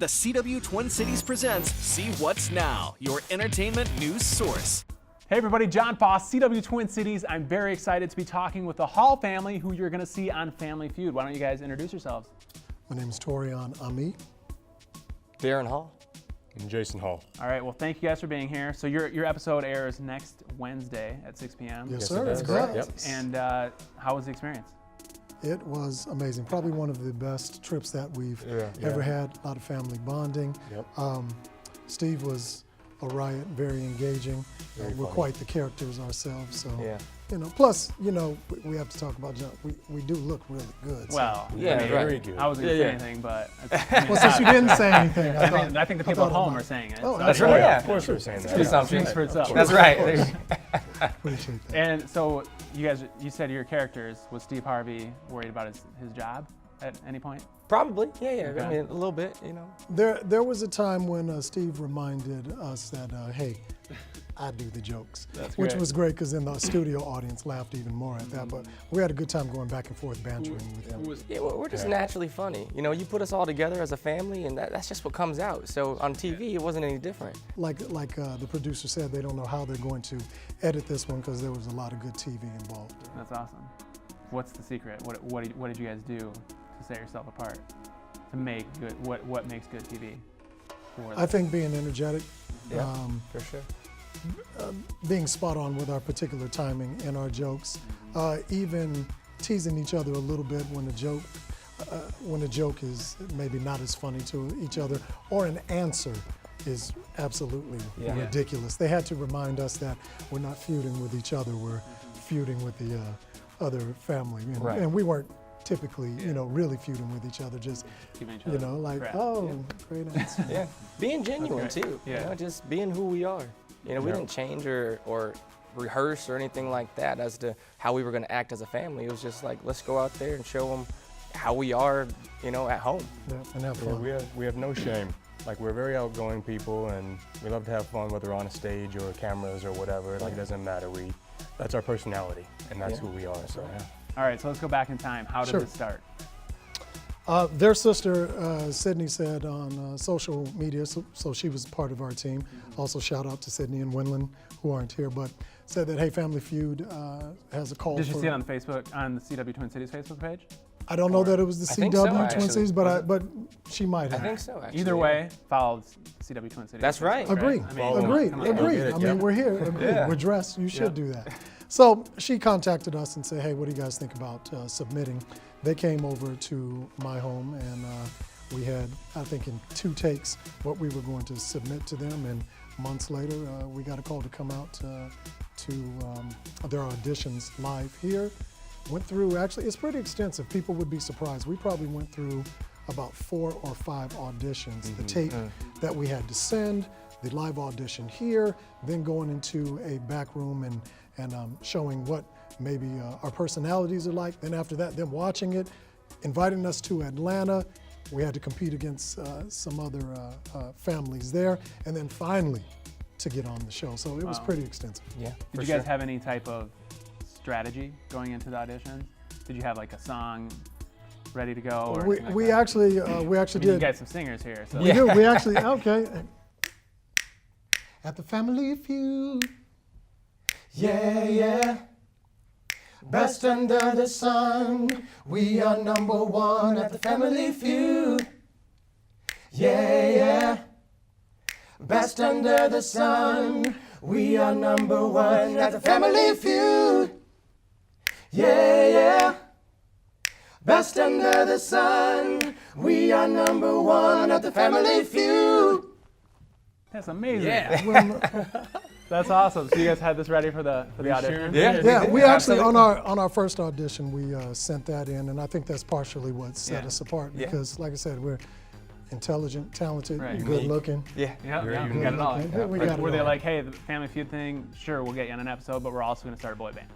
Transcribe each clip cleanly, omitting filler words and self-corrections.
The CW Twin Cities presents See What's Now, your entertainment news source. Hey everybody, John Foss, CW Twin Cities. I'm very excited to be talking with the Hall family, who you're going to see on Family Feud. Why don't you guys introduce yourselves? My name is Torian Ami. Darren Hall. And Jason Hall. All right, well, thank you guys for being here. So your episode airs next Wednesday at 6 p.m. Yes, sir. That's correct. Yep. And how was the experience? It was amazing. Probably one of the best trips that we've ever had. A lot of family bonding. Yep. Steve was a riot, very engaging. Very we're funny. quite the characters ourselves. So, Yeah. Plus, we have to talk about John. We do look really good. So. Well, Yeah, I mean, very good. I wasn't going to say anything, but Well, since you didn't say anything, I think the people thought at home it are saying it. Oh, so that's right. Yeah. Of course we're saying that. Good assumption. speaks for itself. That's right. Appreciate that. And so you said your characters, was Steve Harvey worried about his job at any point? Probably. Yeah. Okay. I mean, a little bit, There was a time when Steve reminded us that, hey, I do the jokes, which great. was great because then the studio audience laughed even more at that. But we had a good time going back and forth bantering with him. Yeah, well, we're just naturally funny. You put us all together as a family, and that's just what comes out. So on TV, it wasn't any different. Like the producer said, they don't know how they're going to edit this one because there was a lot of good TV involved. That's awesome. What's the secret? What did you guys do to set yourself apart? To make good, what makes good TV? I think being energetic, Yeah, for sure. being spot on with our particular timing and our jokes, even teasing each other a little bit when a joke is maybe not as funny to each other, or an answer is absolutely ridiculous. They had to remind us that we're not feuding with each other, we're feuding with the other family. Right. And we weren't typically, really feuding with each other, just, Keeping each other like, crap. great answer. Yeah, being genuine That's great. too. Yeah. Just being who we are. We didn't change or rehearse or anything like that as to how we were going to act as a family. It was just like, let's go out there and show them how we are, at home. Yeah, and have Yeah, fun. we have no shame. Like, we're very outgoing people, and we love to have fun, whether on a stage or cameras or whatever. Like, it doesn't matter. That's our personality, and that's who we are. So yeah. All right, so let's go back in time. How did Sure. this start? Their sister, Sydney, said on social media, so she was part of our team. Also, shout out to Sydney and Winland, who aren't here, but said that, hey, Family Feud has a call. Did you see it on Facebook, on the CW Twin Cities Facebook page? I don't know that it was the I think so, CW Twin actually. Cities, but she might have. I think so, actually. Either way, follow CW Twin Cities. That's right. Agreed. I mean, Agreed. come on. Agreed. get it, I mean, yeah. we're here. Agreed. Yeah. We're dressed. You should do that. So she contacted us and said, hey, what do you guys think about submitting? They came over to my home, and we had, I think, in 2 takes what we were going to submit to them. And months later, we got a call to come out to their auditions live here. Went through, actually, it's pretty extensive. People would be surprised. We probably went through about 4 or 5 auditions. The tape that we had to send, the live audition here, then going into a back room and showing what maybe our personalities are like. Then after that, them watching it, inviting us to Atlanta. We had to compete against some other families there, and then finally to get on the show. So it was pretty extensive. Yeah. Did you guys have any type of strategy going into the auditions? Did you have like a song ready to go? Or anything like We that? actually You did. got some singers here. So. We do. We actually, okay. At the Family Feud. Yeah. Best under the sun. We are #1 at the Family Feud. Yeah. Best under the sun. We are #1 at the Family Feud. Yeah. Best under the sun. We are #1 at the Family Feud. That's amazing. Yeah. That's awesome. So you guys had this ready for the audition? Yeah, we actually on our first audition we sent that in, and I think that's partially what set us apart because, like I said, we're intelligent, talented, good looking. Yeah. Yeah, Very we got it all. Yeah, we got it Were they all. like, hey, the Family Feud thing, sure, we'll get you on an episode, but we're also going to start a boy band?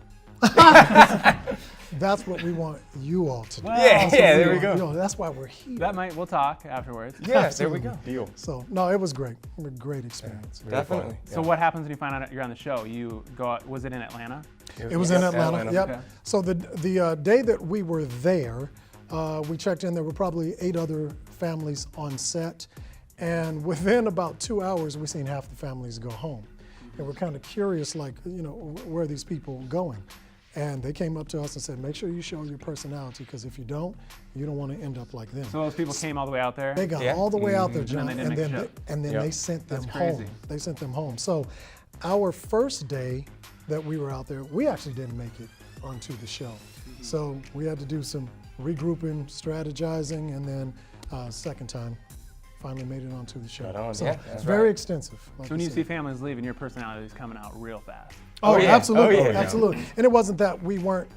That's what we want you all to do. Well, Yeah, there we You go. know, that's why we're here. We'll talk afterwards. Yeah, there we go. Deal. So no, it was great. A great experience. Very fun. Definitely. So what happens when you find out you're on the show? You go out, was it in Atlanta? It was in Atlanta. Yep. Okay. So the day that we were there, we checked in. There were probably 8 other families on set, And within about 2 hours, we seen half the families go home. And we're kind of curious, like, you know, where are these people going? And they came up to us and said, make sure you show your personality, because if you don't want to end up like them. So those people came all the way out there? They got all the way out there, John, And then they didn't make the and then trip. they sent them That's home. crazy. They sent them home. So our first day that we were out there, we actually didn't make it onto the show. So we had to do some regrouping, strategizing, and then second time, finally made it onto the show. Right on. So Yeah, it's very extensive. Like So when you said. see families leaving, your personality is coming out real fast. Oh, yeah. absolutely, Oh, yeah. absolutely. And it wasn't that we weren't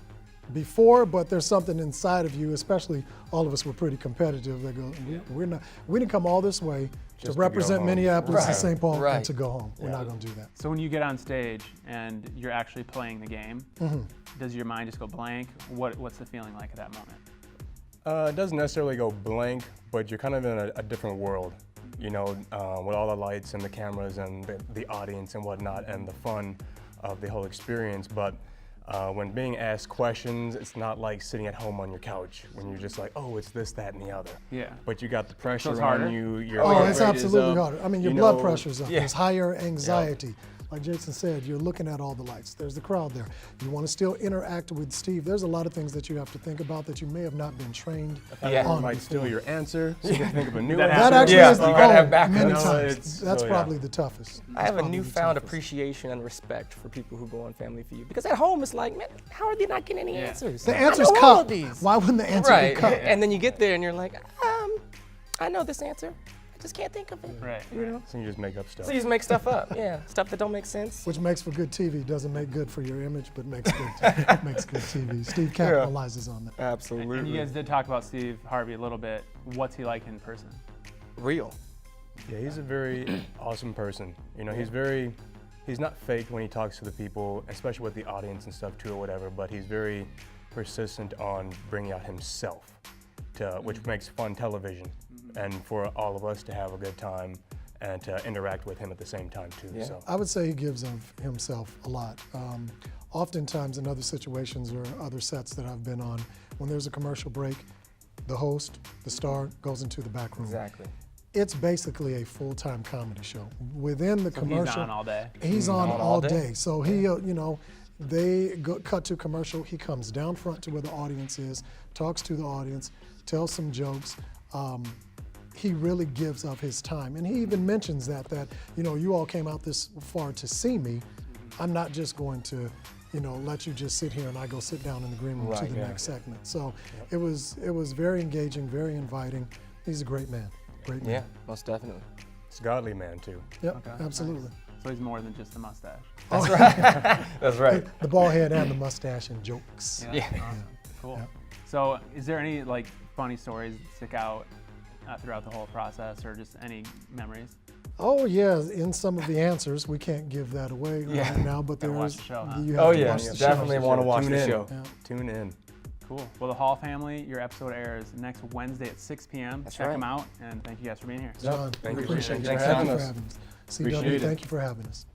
before, but there's something inside of you, especially all of us were pretty competitive. They go, we didn't come all this way Just to to represent go home. Minneapolis and Right. St. Paul Right. and to go home. We're not going to do that. So when you get on stage and you're actually playing the game, does your mind just go blank? What's the feeling like at that moment? It doesn't necessarily go blank, but you're kind of in a different world, you know, with all the lights and the cameras and the audience and whatnot and the fun of the whole experience. But when being asked questions, it's not like sitting at home on your couch when you're just like, oh, it's this, that, and the other. Yeah. But you got the pressure it's on harder? you. Your Oh, heart it's rate is absolutely up, harder. I mean, your you blood know, pressure's up. yeah. There's higher anxiety. Like Jason said, you're looking at all the lights. There's the crowd there. You want to still interact with Steve. There's a lot of things that you have to think about that you may have not been trained Yeah. on Might before. steal your answer, so you can think of a new That answer. That actually Yeah, is you gotta have backup. many You know, times. it's- That's so, yeah. probably the toughest. I have a That's probably the newfound toughest. appreciation and respect for people who go on Family Feud, because at home it's like, man, how are they not getting any answers? The I answer's know all cut. of these. Why wouldn't the answer Right, be cut? and then you get there and you're like, I know this answer, I just can't think of it. Right. You know? So you just make up stuff. So you just make stuff up, yeah, stuff that don't make sense. Which makes for good TV. Doesn't make good for your image, but makes good, makes good TV. Steve capitalizes on that. Absolutely. And you guys did talk about Steve Harvey a little bit. What's he like in person? Real. Yeah, he's a very awesome person. You know, he's not fake when he talks to the people, especially with the audience and stuff too or whatever, but he's very persistent on bringing out himself, which makes fun television and for all of us to have a good time and to interact with him at the same time too. Yeah. So I would say he gives of himself a lot. Oftentimes in other situations or other sets that I've been on, when there's a commercial break, the host, the star, goes into the back room. Exactly. It's basically a full-time comedy show. Within the So commercial, he's on all day. He's on On all all day. day. So he, you know, they cut to commercial. He comes down front to where the audience is, talks to the audience, tells some jokes. He really gives of his time, and he even mentions that you know, you all came out this far to see me. I'm not just going to, you know, let you just sit here and I go sit down in the green room to Right, the yeah. next segment. So it was very engaging, very inviting. He's a great man. Great man. Yeah, most definitely. it's a godly man too. Yep, Okay, absolutely. nice. So he's more than just a mustache. That's right. The bald head and the mustache and jokes. Yeah. Awesome. Cool. Yeah. So is there any like funny stories that stick out throughout the whole process, or just any memories? Oh yeah, in some of the answers, we can't give that away Yeah. right now, but Gotta watch there's the show, huh? you have Oh to yeah, watch the show. definitely want to watch Tune the in. show. Yeah. Tune in. Cool. Well, the Hall family, your episode airs next Wednesday at 6 p.m. That's Check right. them out, and thank you guys for being here. John, Thank we you. appreciate you. Thanks Thank for you having for us. having us. CW, Appreciate it. thank you for having us.